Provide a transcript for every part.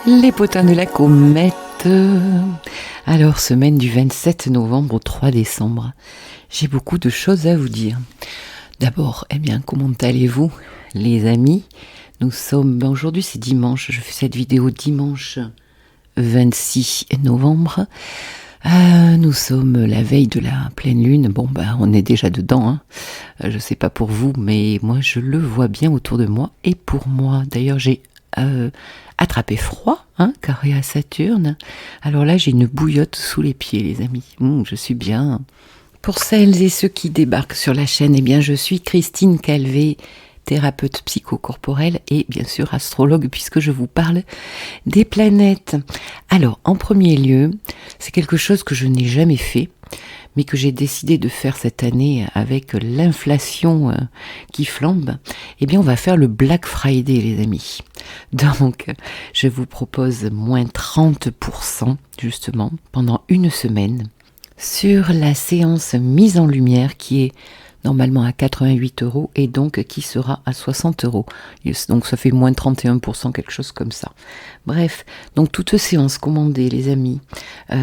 Les potins de la comète. Alors, semaine du 27 novembre au 3 décembre. J'ai beaucoup de choses à vous dire. D'abord, comment allez-vous, les amis? Nous sommes, aujourd'hui c'est dimanche, je fais cette vidéo dimanche 26 novembre. Nous sommes la veille de la pleine lune. On est déjà dedans, hein. Je sais pas pour vous, mais moi je le vois bien autour de moi. Et pour moi, d'ailleurs, j'ai attrapé froid, carré à Saturne. Alors là, j'ai une bouillotte sous les pieds, les amis. Je suis bien. Pour celles et ceux qui débarquent sur la chaîne, je suis Christine Calvé, thérapeute psychocorporelle et bien sûr astrologue, puisque je vous parle des planètes. Alors, en premier lieu, c'est quelque chose que je n'ai jamais fait, mais que j'ai décidé de faire cette année avec l'inflation qui flambe. On va faire le Black Friday, les amis. Donc, je vous propose moins 30%, justement, pendant une semaine, sur la séance mise en lumière qui est normalement à 88 € et donc qui sera à 60 €. Donc ça fait moins 31%, quelque chose comme ça. Bref, donc toute séance commandée, les amis,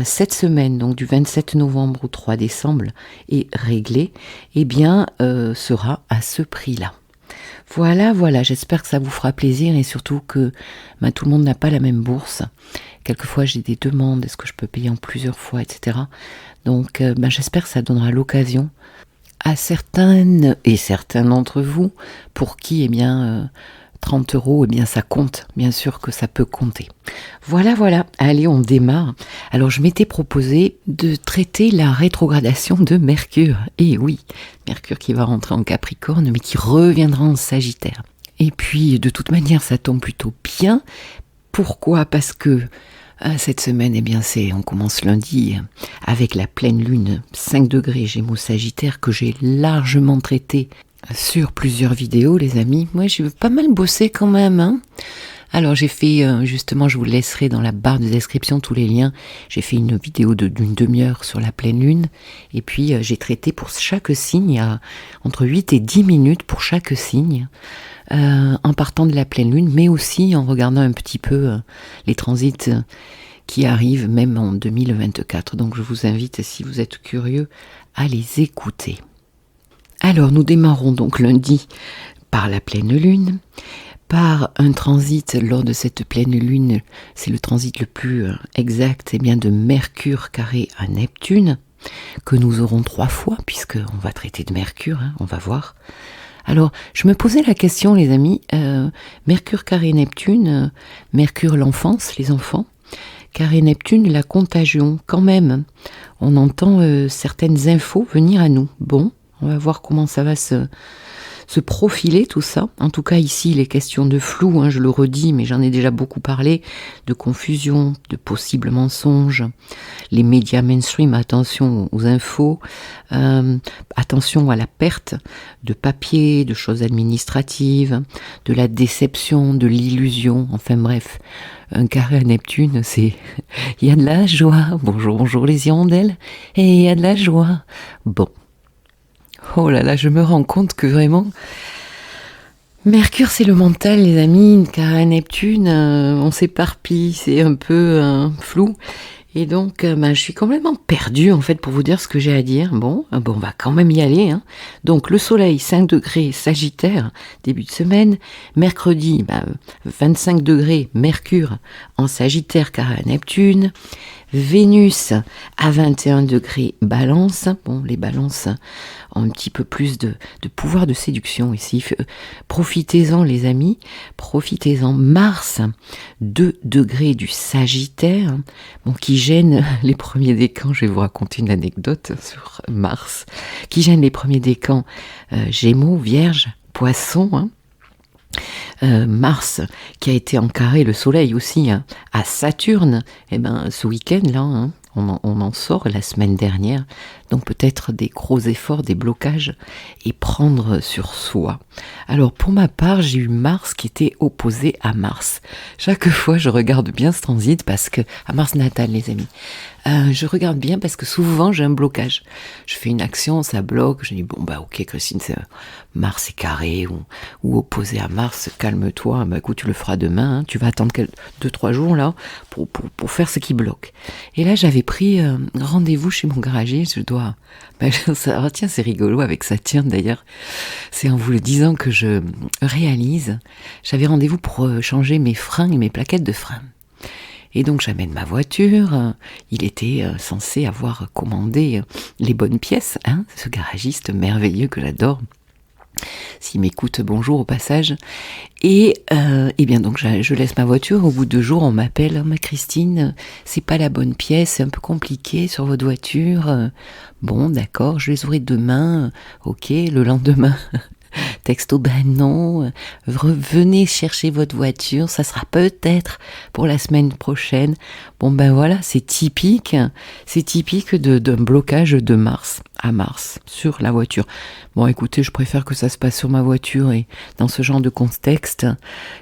cette semaine, donc du 27 novembre au 3 décembre, est réglée, sera à ce prix-là. Voilà, j'espère que ça vous fera plaisir et surtout que tout le monde n'a pas la même bourse. Quelquefois j'ai des demandes, est-ce que je peux payer en plusieurs fois, etc. Donc j'espère que ça donnera l'occasion à certaines et certains d'entre vous pour qui 30 €, ça compte, bien sûr que ça peut compter. Voilà, allez, on démarre. Alors je m'étais proposé de traiter la rétrogradation de Mercure. Et oui, Mercure qui va rentrer en Capricorne mais qui reviendra en Sagittaire. Et puis de toute manière ça tombe plutôt bien. Pourquoi ? Parce que cette semaine, on commence lundi avec la pleine lune 5 degrés Gémeaux Sagittaire que j'ai largement traité sur plusieurs vidéos, les amis. Moi, j'ai pas mal bossé quand même, Alors j'ai fait, justement, je vous laisserai dans la barre de description tous les liens. J'ai fait une vidéo d'une demi-heure sur la pleine lune. Et puis j'ai traité pour chaque signe, entre 8 et 10 minutes pour chaque signe. En partant de la pleine lune, mais aussi en regardant un petit peu les transits qui arrivent même en 2024. Donc je vous invite, si vous êtes curieux, à les écouter. Alors nous démarrons donc lundi par la pleine lune, par un transit lors de cette pleine lune, c'est le transit le plus exact, de Mercure carré à Neptune, que nous aurons 3 fois, puisqu'on va traiter de Mercure, on va voir. Alors, je me posais la question, les amis, Mercure carré Neptune, Mercure l'enfance, les enfants, carré Neptune, la contagion, quand même. On entend certaines infos venir à nous. Bon, on va voir comment ça va se profiler tout ça. En tout cas ici il est question de flou, je le redis, mais j'en ai déjà beaucoup parlé, de confusion, de possibles mensonges. Les médias mainstream, attention aux infos, attention à la perte de papier, de choses administratives, de la déception, de l'illusion, enfin bref. Un carré à Neptune, c'est... il y a de la joie. Bonjour les hirondelles. Et il y a de la joie. Bon. Oh là là, je me rends compte que vraiment... Mercure, c'est le mental, les amis. Carré à Neptune, on s'éparpille, c'est un peu flou. Et donc, je suis complètement perdue, en fait, pour vous dire ce que j'ai à dire. Bon, on va quand même y aller, Donc, le soleil, 5 degrés, Sagittaire, début de semaine. Mercredi, 25 degrés, Mercure en Sagittaire, carré à Neptune. Vénus à 21 degrés, Balance. Bon, les balances ont un petit peu plus de pouvoir de séduction ici. Profitez-en, les amis. Profitez-en. Mars, 2 degrés du Sagittaire, qui gêne les premiers décans. Je vais vous raconter une anecdote sur Mars. Qui gêne les premiers décans Gémeaux, Vierge, Poisson, Mars qui a été en carré, le soleil aussi, à Saturne, ce week-end là, on en sort la semaine dernière, donc peut-être des gros efforts, des blocages, et prendre sur soi. Alors pour ma part, j'ai eu Mars qui était opposé à Mars. Chaque fois, je regarde bien ce transit parce que, à Mars natal les amis, je regarde bien parce que souvent j'ai un blocage. Je fais une action, ça bloque, je dis bon bah ok Christine, c'est Mars est carré ou opposé à Mars, calme-toi, bah écoute tu le feras demain, hein. Tu vas attendre 2-3 jours là pour faire ce qui bloque. Et là j'avais pris rendez-vous chez mon garagiste, je dois... tiens c'est rigolo avec Saturne d'ailleurs, c'est en vous le disant que je réalise, j'avais rendez-vous pour changer mes freins et mes plaquettes de frein. Et donc j'amène ma voiture, il était censé avoir commandé les bonnes pièces, hein, ce garagiste merveilleux que j'adore. S'il m'écoute, bonjour au passage. Et bien donc je laisse ma voiture, au bout de 2 jours on m'appelle, oh, ma Christine, c'est pas la bonne pièce, c'est un peu compliqué sur votre voiture. Bon d'accord, je les aurai demain, ok, le lendemain... Texto, ben non, revenez chercher votre voiture, ça sera peut-être pour la semaine prochaine. Bon ben voilà, c'est typique d'un blocage de Mars à Mars sur la voiture. Bon écoutez, je préfère que ça se passe sur ma voiture et dans ce genre de contexte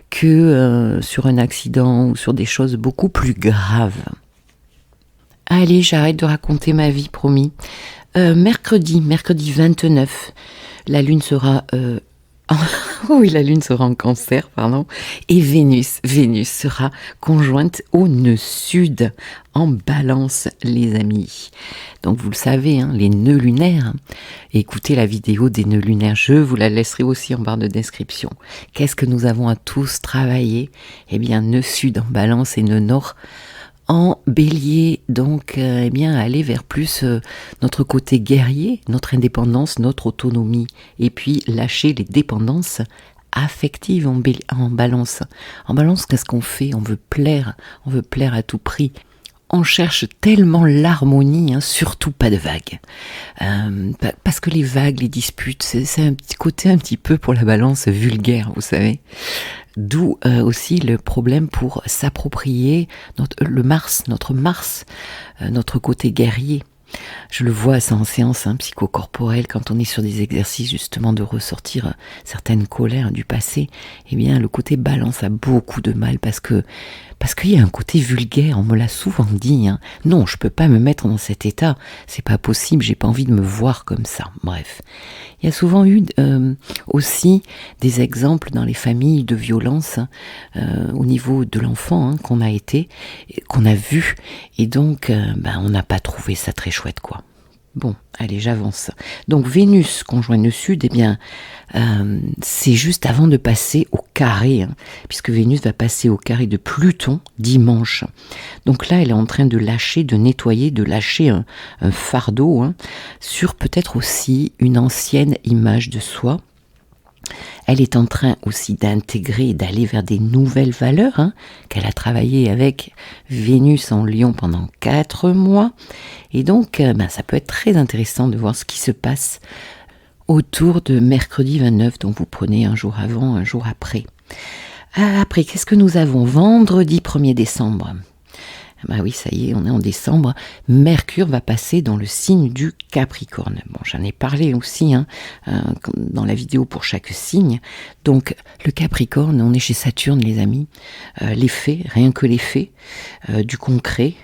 que sur un accident ou sur des choses beaucoup plus graves. Allez, j'arrête de raconter ma vie, promis. Mercredi 29, la Lune sera... oui, la Lune sera en Cancer, pardon. Et Vénus sera conjointe au nœud sud, en Balance, les amis. Donc vous le savez, hein, les nœuds lunaires. Écoutez la vidéo des nœuds lunaires, je vous la laisserai aussi en barre de description. Qu'est-ce que nous avons à tous travailler? Eh bien, nœud sud en Balance et nœud nord en Bélier, donc aller vers plus notre côté guerrier, notre indépendance, notre autonomie, et puis lâcher les dépendances affectives en Balance. En Balance, qu'est-ce qu'on fait? On veut plaire à tout prix. On cherche tellement l'harmonie, hein, surtout pas de vagues. Parce que les vagues, les disputes, c'est un petit côté un petit peu pour la Balance vulgaire, vous savez. D'où aussi le problème pour s'approprier notre Mars, notre côté guerrier. Je le vois ça en séance psychocorporelle, quand on est sur des exercices justement de ressortir certaines colères du passé. Eh bien le côté Balance a beaucoup de mal parce qu'il y a un côté vulgaire, on me l'a souvent dit, hein. Non, je peux pas me mettre dans cet état, c'est pas possible, j'ai pas envie de me voir comme ça. Bref, il y a souvent eu aussi des exemples dans les familles de violence au niveau de l'enfant, hein, qu'on a vu, et donc on n'a pas trouvé ça très chouette, quoi. Bon, allez, j'avance. Donc Vénus conjoint nœud sud, c'est juste avant de passer au carré, hein, puisque Vénus va passer au carré de Pluton dimanche. Donc là, elle est en train de lâcher, de nettoyer, de lâcher un fardeau, hein, sur peut-être aussi une ancienne image de soi. Elle est en train aussi d'intégrer, d'aller vers des nouvelles valeurs, hein, qu'elle a travaillé avec Vénus en Lion pendant 4 mois. Et donc, ça peut être très intéressant de voir ce qui se passe autour de mercredi 29. Donc, vous prenez un jour avant, un jour après. Après, qu'est-ce que nous avons? Vendredi 1er décembre. Oui, ça y est, on est en décembre. Mercure va passer dans le signe du Capricorne. Bon, j'en ai parlé aussi dans la vidéo pour chaque signe. Donc, le Capricorne, on est chez Saturne, les amis. L'effet, rien que l'effet, du concret,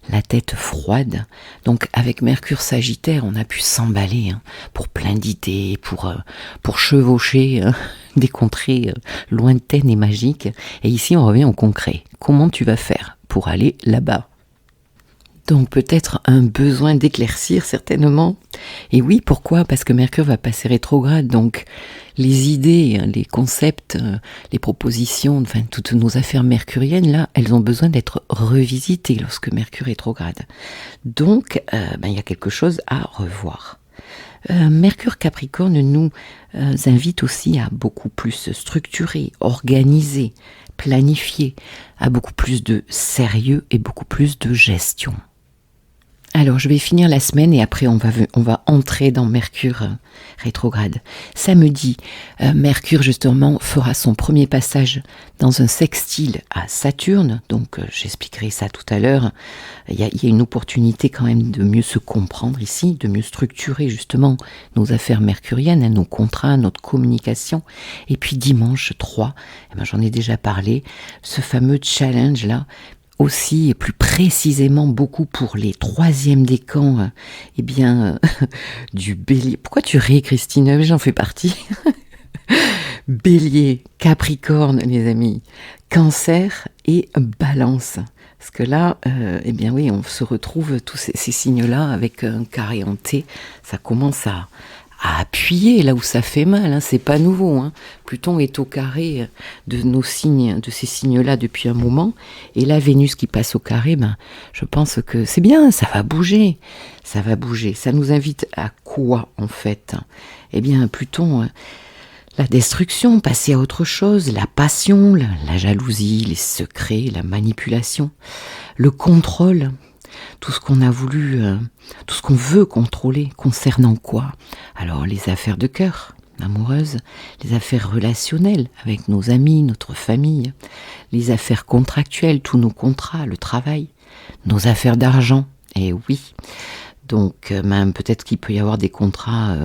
la tête froide. Donc, avec Mercure Sagittaire, on a pu s'emballer, hein, pour plein d'idées, pour chevaucher des contrées lointaines et magiques. Et ici, on revient au concret. Comment tu vas faire pour aller là-bas? Donc peut-être un besoin d'éclaircir, certainement. Et oui, pourquoi? Parce que Mercure va passer rétrograde, donc les idées, les concepts, les propositions, enfin toutes nos affaires mercuriennes, là, elles ont besoin d'être revisitées lorsque Mercure est rétrograde. Donc, il y a quelque chose à revoir. Mercure Capricorne nous invite aussi à beaucoup plus structurer, organiser, planifier, à beaucoup plus de sérieux et beaucoup plus de gestion. Alors, je vais finir la semaine et après, on va entrer dans Mercure rétrograde. Samedi, Mercure, justement, fera son premier passage dans un sextile à Saturne. Donc, j'expliquerai ça tout à l'heure. Il y a une opportunité quand même de mieux se comprendre ici, de mieux structurer, justement, nos affaires mercuriennes, nos contrats, notre communication. Et puis, dimanche 3, j'en ai déjà parlé, ce fameux challenge-là, aussi et plus précisément beaucoup pour les troisièmes décans du Bélier. Pourquoi tu ris, Christine? J'en fais partie. Bélier, Capricorne, les amis, Cancer et Balance. Parce que là, oui, on se retrouve tous ces signes-là avec un carré en T. Ça commence à appuyer là où ça fait mal, hein. C'est pas nouveau, hein. Pluton est au carré de nos signes, de ces signes-là depuis un moment, et la Vénus qui passe au carré, je pense que c'est bien, ça va bouger, ça nous invite à quoi en fait? Pluton, la destruction, passer à autre chose, la passion, la jalousie, les secrets, la manipulation, le contrôle, tout ce qu'on a voulu, tout ce qu'on veut contrôler, concernant quoi? Alors les affaires de cœur, amoureuses, les affaires relationnelles avec nos amis, notre famille, les affaires contractuelles, tous nos contrats, le travail, nos affaires d'argent, et oui. Donc même peut-être qu'il peut y avoir des contrats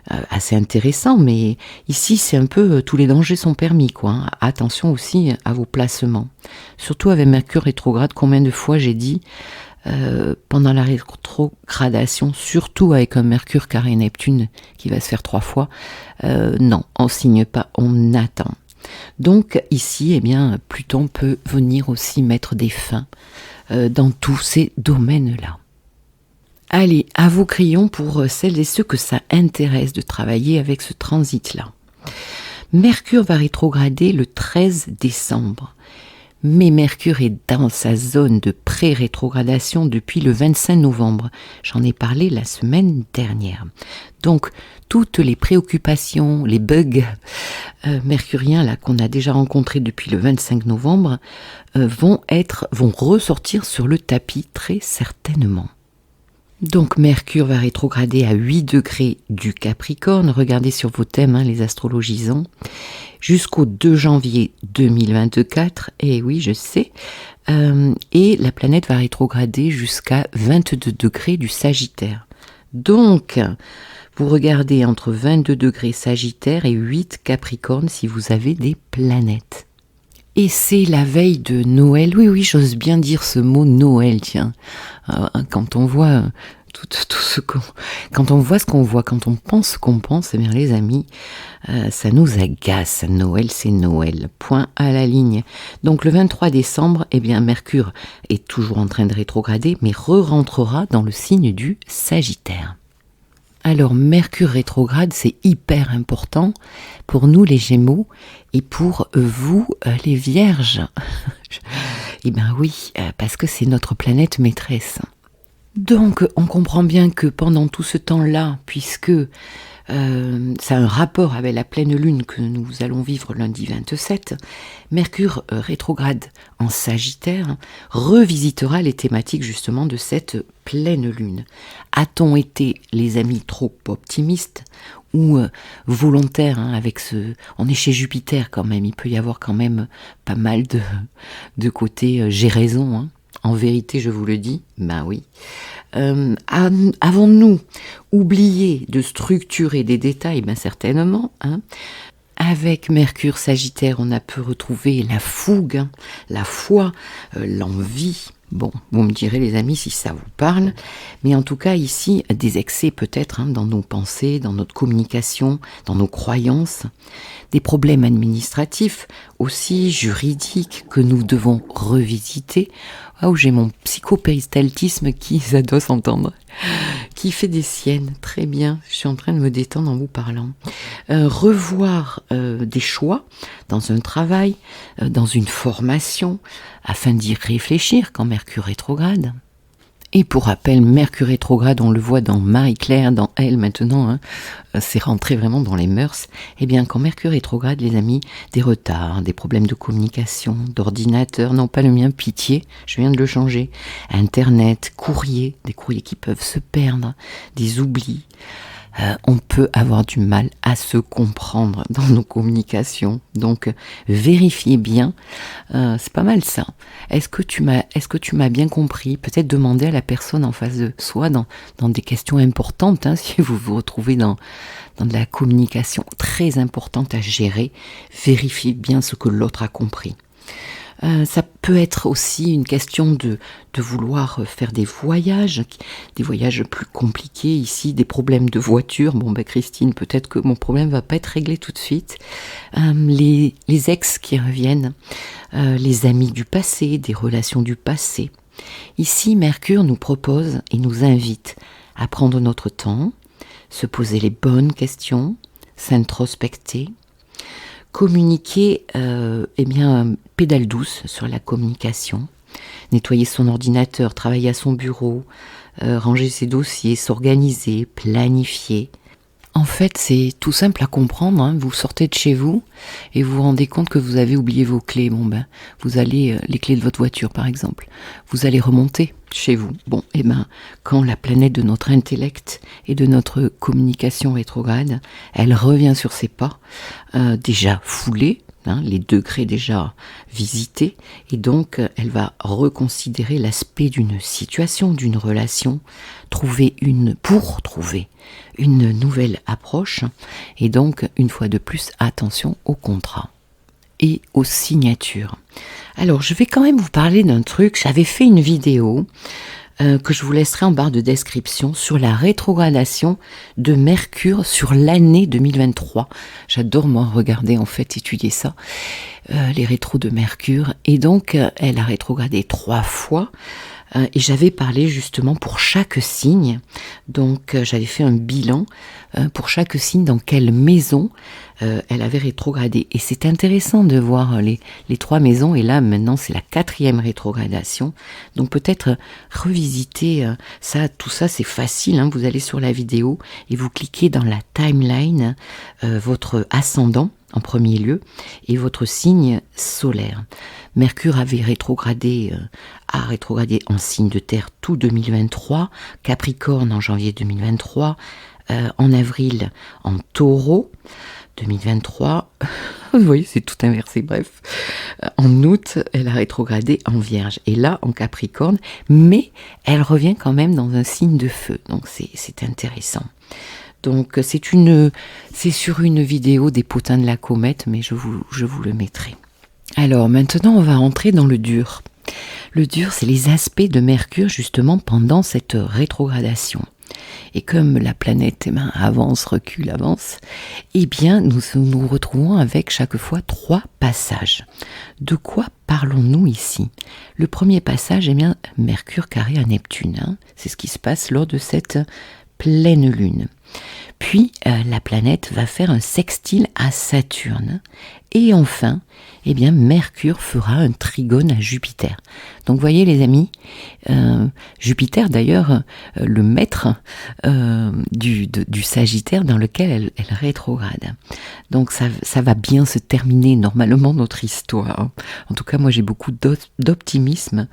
assez intéressants, mais ici c'est un peu tous les dangers sont permis, quoi, hein. Attention aussi à vos placements. Surtout avec Mercure rétrograde, combien de fois j'ai dit pendant la rétrogradation, surtout avec un Mercure carré Neptune qui va se faire 3 fois, non, on signe pas, on attend. Donc ici, Pluton peut venir aussi mettre des fins dans tous ces domaines-là. Allez, à vos crayons pour celles et ceux que ça intéresse de travailler avec ce transit-là. Mercure va rétrograder le 13 décembre. Mais Mercure est dans sa zone de pré-rétrogradation depuis le 25 novembre. J'en ai parlé la semaine dernière. Donc, toutes les préoccupations, les bugs mercuriens là qu'on a déjà rencontrés depuis le 25 novembre vont ressortir sur le tapis très certainement. Donc Mercure va rétrograder à 8 degrés du Capricorne, regardez sur vos thèmes, les astrologisants, jusqu'au 2 janvier 2024, et oui je sais, et la planète va rétrograder jusqu'à 22 degrés du Sagittaire. Donc vous regardez entre 22 degrés Sagittaire et 8 Capricorne si vous avez des planètes. Et c'est la veille de Noël. Oui, j'ose bien dire ce mot Noël, tiens. Quand on voit quand on voit ce qu'on voit, quand on pense ce qu'on pense, les amis, ça nous agace. Noël, c'est Noël. Point à la ligne. Donc le 23 décembre, Mercure est toujours en train de rétrograder, mais re-rentrera dans le signe du Sagittaire. Alors, Mercure rétrograde, c'est hyper important pour nous les Gémeaux et pour vous les Vierges. Oui, parce que c'est notre planète maîtresse. Donc, on comprend bien que pendant tout ce temps-là, puisque ça a un rapport avec la pleine lune que nous allons vivre lundi 27, Mercure rétrograde en Sagittaire revisitera les thématiques justement de cette pleine lune. A-t-on été, les amis, trop optimistes ou volontaires avec on est chez Jupiter quand même, il peut y avoir quand même pas mal de côté j'ai raison, En vérité, je vous le dis, oui. Avons-nous oublié de structurer des détails? Certainement. Avec Mercure Sagittaire, on a pu retrouver la fougue, la foi, l'envie. Bon, vous me direz les amis si ça vous parle, mais en tout cas ici, des excès peut-être dans nos pensées, dans notre communication, dans nos croyances, des problèmes administratifs, aussi juridiques que nous devons revisiter. Où j'ai mon psychoperistaltisme qui, ça doit s'entendre, qui fait des siennes, très bien, je suis en train de me détendre en vous parlant. Revoir des choix dans un travail, dans une formation, afin d'y réfléchir quand Mercure rétrograde. Et pour rappel, Mercure rétrograde, on le voit dans Marie-Claire, dans Elle maintenant, hein, c'est rentré vraiment dans les mœurs. Eh bien, quand Mercure rétrograde, les amis, des retards, des problèmes de communication, d'ordinateur, non pas le mien, pitié, je viens de le changer. Internet, courrier, des courriers qui peuvent se perdre, des oublis. On peut avoir du mal à se comprendre dans nos communications. Donc, vérifiez bien. C'est pas mal ça. Est-ce que tu m'as bien compris? Peut-être demander à la personne en face de soi dans des questions importantes, hein, si vous vous retrouvez dans de la communication très importante à gérer. Vérifiez bien ce que l'autre a compris. Ça peut être aussi une question de vouloir faire des voyages plus compliqués ici, des problèmes de voiture. Bon ben Christine, peut-être que mon problème va pas être réglé tout de suite. Les ex qui reviennent, les amis du passé, des relations du passé. Ici, Mercure nous propose et nous invite à prendre notre temps, se poser les bonnes questions, s'introspecter, communiquer, pédale douce sur la communication, nettoyer son ordinateur, travailler à son bureau, ranger ses dossiers, s'organiser, planifier. En fait, c'est tout simple à comprendre, hein. Vous sortez de chez vous et vous vous rendez compte que vous avez oublié vos clés. Bon ben, vous allez, les clés de votre voiture par exemple, vous allez remonter chez vous. Bon, et ben, quand la planète de notre intellect et de notre communication rétrograde, elle revient sur ses pas, déjà foulée, hein, les degrés déjà visités, et donc elle va reconsidérer l'aspect d'une situation, d'une relation, pour trouver une nouvelle approche, et donc une fois de plus attention au contrat et aux signatures. Alors je vais quand même vous parler d'un truc. J'avais fait une vidéo que je vous laisserai en barre de description sur la rétrogradation de Mercure sur l'année 2023. J'adore moi regarder, en fait, étudier ça, les rétros de Mercure. Et donc elle a rétrogradé 3 fois. Et j'avais parlé justement pour chaque signe, donc j'avais fait un bilan pour chaque signe dans quelle maison elle avait rétrogradé. Et c'est intéressant de voir les 3 maisons, et là maintenant c'est la 4e rétrogradation, donc peut-être revisiter ça, tout ça c'est facile, hein, vous allez sur la vidéo et vous cliquez dans la timeline, votre ascendant en premier lieu, et votre signe solaire. Mercure avait a rétrogradé en signe de terre tout 2023, Capricorne en janvier 2023, en avril en Taureau 2023, vous voyez c'est tout inversé, bref, en août elle a rétrogradé en Vierge, et là en Capricorne, mais elle revient quand même dans un signe de feu, donc c'est intéressant. Donc c'est sur une vidéo des potins de la comète, mais je vous le mettrai. Alors maintenant on va rentrer dans le dur. Le dur, c'est les aspects de Mercure justement pendant cette rétrogradation. Et comme la planète avance, recule, avance, eh bien nous nous retrouvons avec chaque fois 3 passages. De quoi parlons-nous ici? Le premier passage, eh bien Mercure carré à Neptune, hein. C'est ce qui se passe lors de cette pleine lune. Puis la planète va faire un sextile à Saturne. Et enfin, eh bien, Mercure fera un trigone à Jupiter. Donc, vous voyez, les amis, Jupiter, d'ailleurs, le maître du Sagittaire dans lequel elle rétrograde. Donc, ça va bien se terminer, normalement, notre histoire. En tout cas, moi, j'ai beaucoup d'optimisme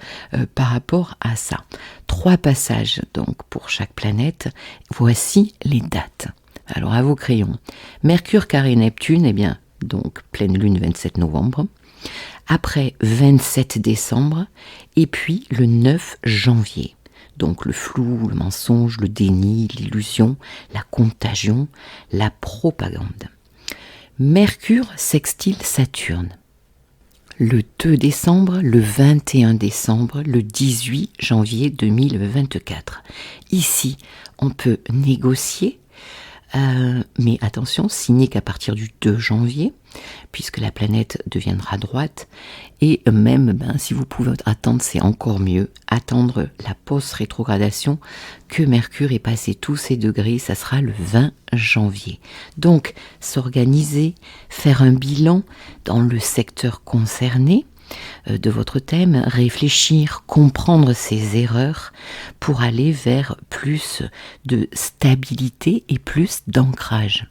par rapport à ça. 3 passages, donc, pour chaque planète. Voici les dates. Alors, à vos crayons. Mercure carré Neptune, eh bien, donc pleine lune 27 novembre, après 27 décembre, et puis le 9 janvier. Donc le flou, le mensonge, le déni, l'illusion, la contagion, la propagande. Mercure sextile Saturne. Le 2 décembre, le 21 décembre, le 18 janvier 2024. Ici, on peut négocier, mais attention, signer qu'à partir du 2 janvier, puisque la planète deviendra droite, et même si vous pouvez attendre, c'est encore mieux, attendre la post-rétrogradation, que Mercure ait passé tous ses degrés, ça sera le 20 janvier. Donc, s'organiser, faire un bilan dans le secteur concerné, de votre thème, réfléchir, comprendre ses erreurs pour aller vers plus de stabilité et plus d'ancrage.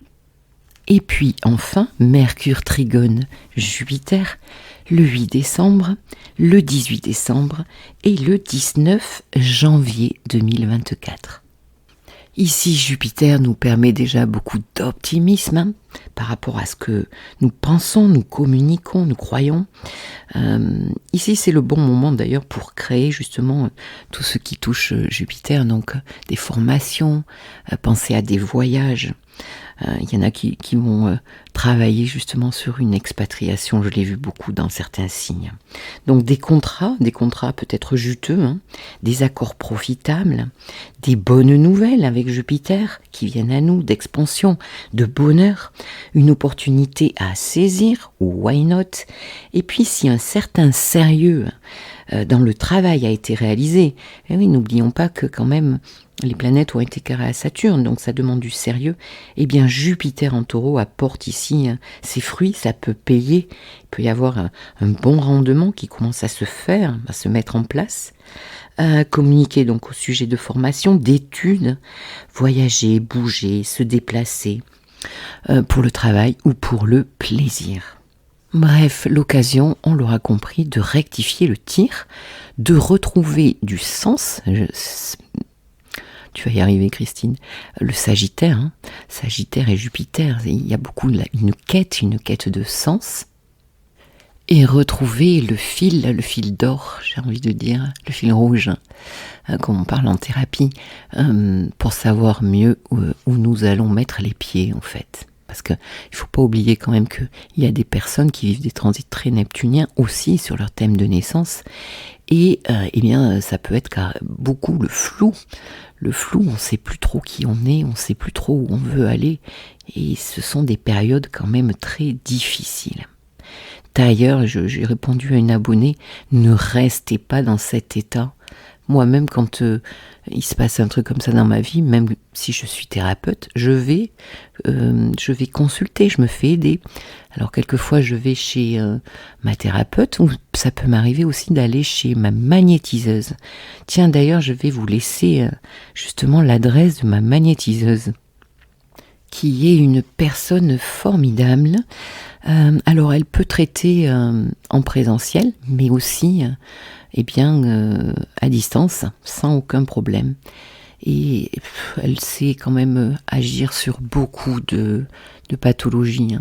Et puis enfin, Mercure trigone Jupiter le 8 décembre, le 18 décembre et le 19 janvier 2024. Ici, Jupiter nous permet déjà beaucoup d'optimisme par rapport à ce que nous pensons, nous communiquons, nous croyons. Ici, c'est le bon moment d'ailleurs pour créer justement tout ce qui touche Jupiter, donc des formations, penser à des voyages. Il y en a qui vont travailler justement sur une expatriation, je l'ai vu beaucoup dans certains signes. Donc des contrats peut-être juteux, des accords profitables, des bonnes nouvelles avec Jupiter qui viennent à nous, d'expansion, de bonheur, une opportunité à saisir, ou why not. Et puis si un certain sérieux dans le travail a été réalisé, et oui, n'oublions pas que quand même les planètes ont été carrées à Saturne, donc ça demande du sérieux. Eh bien, Jupiter en Taureau apporte ici ses fruits, ça peut payer. Il peut y avoir un bon rendement qui commence à se faire, à se mettre en place. Communiquer donc au sujet de formation, d'études, voyager, bouger, se déplacer pour le travail ou pour le plaisir. Bref, l'occasion, on l'aura compris, de rectifier le tir, de retrouver du sens. Tu vas y arriver, Christine. Le Sagittaire, Sagittaire et Jupiter, il y a beaucoup une quête de sens. Et retrouver le fil d'or, j'ai envie de dire, le fil rouge, comme on parle en thérapie, pour savoir mieux où nous allons mettre les pieds, en fait. Parce qu'il ne faut pas oublier quand même qu'il y a des personnes qui vivent des transits très neptuniens aussi sur leur thème de naissance. Et eh bien, ça peut être beaucoup le flou. Le flou, on ne sait plus trop qui on est, on ne sait plus trop où on veut aller. Et ce sont des périodes quand même très difficiles. D'ailleurs, j'ai répondu à une abonnée, ne restez pas dans cet état. Moi-même, quand il se passe un truc comme ça dans ma vie, même si je suis thérapeute, je vais consulter, je me fais aider. Alors quelquefois, je vais chez ma thérapeute, ou ça peut m'arriver aussi d'aller chez ma magnétiseuse. Tiens, d'ailleurs, je vais vous laisser justement l'adresse de ma magnétiseuse, qui est une personne formidable. Alors, elle peut traiter en présentiel, mais aussi à distance, sans aucun problème. Et elle sait quand même agir sur beaucoup de pathologies.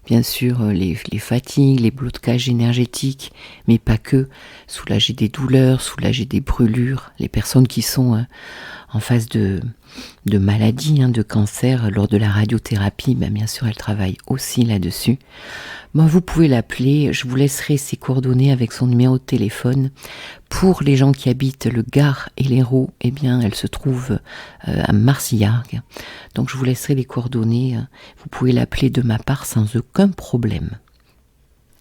Bien sûr, les fatigues, les blocages énergétiques, mais pas que. Soulager des douleurs, soulager des brûlures. Les personnes qui sont en phase de maladies, de cancer, lors de la radiothérapie, bien sûr, elle travaille aussi là-dessus. Vous pouvez l'appeler, je vous laisserai ses coordonnées avec son numéro de téléphone. Pour les gens qui habitent le Gard et l'Hérault, elle se trouve à Marcillargues. Donc je vous laisserai les coordonnées, vous pouvez l'appeler de ma part sans aucun problème.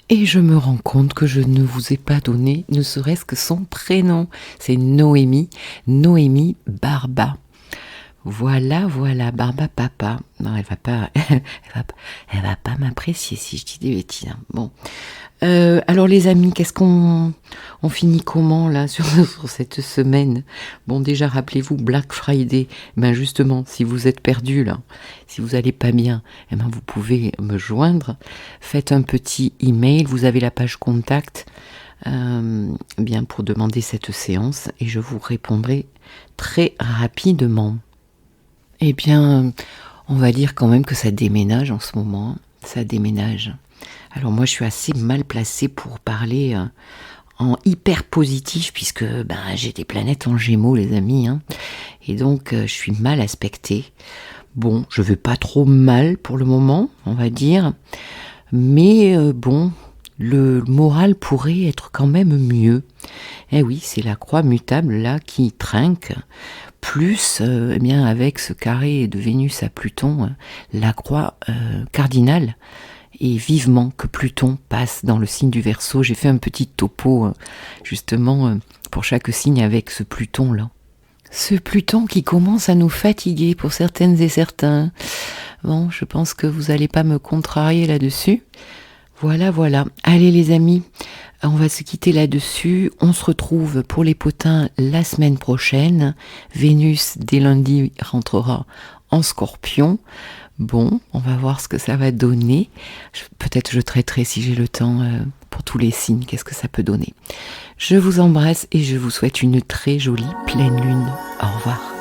Et je me rends compte que je ne vous ai pas donné ne serait-ce que son prénom. C'est Noémie Barba. Voilà, Barba Papa. Non, elle va pas m'apprécier si je dis des bêtises. Bon. Alors les amis, qu'est-ce qu'on finit comment là sur cette semaine? Bon, déjà rappelez-vous Black Friday. Justement, si vous êtes perdu là, si vous allez pas bien, vous pouvez me joindre. Faites un petit email. Vous avez la page contact. Pour demander cette séance et je vous répondrai très rapidement. On va dire quand même que ça déménage en ce moment. Ça déménage. Alors moi, je suis assez mal placée pour parler en hyper positif puisque j'ai des planètes en Gémeaux, les amis. Et donc, je suis mal aspectée. Bon, je vais pas trop mal pour le moment, on va dire. Mais le moral pourrait être quand même mieux. Eh oui, c'est la croix mutable là qui trinque. Plus, avec ce carré de Vénus à Pluton, la croix cardinale. Et vivement que Pluton passe dans le signe du Verseau. J'ai fait un petit topo, justement, pour chaque signe avec ce Pluton-là. Ce Pluton qui commence à nous fatiguer pour certaines et certains. Bon, je pense que vous n'allez pas me contrarier là-dessus. Voilà, voilà. Allez les amis, on va se quitter là-dessus. On se retrouve pour les potins la semaine prochaine. Vénus, dès lundi, rentrera en Scorpion. Bon, on va voir ce que ça va donner. Peut-être je traiterai, si j'ai le temps, pour tous les signes, qu'est-ce que ça peut donner. Je vous embrasse et je vous souhaite une très jolie pleine lune. Au revoir.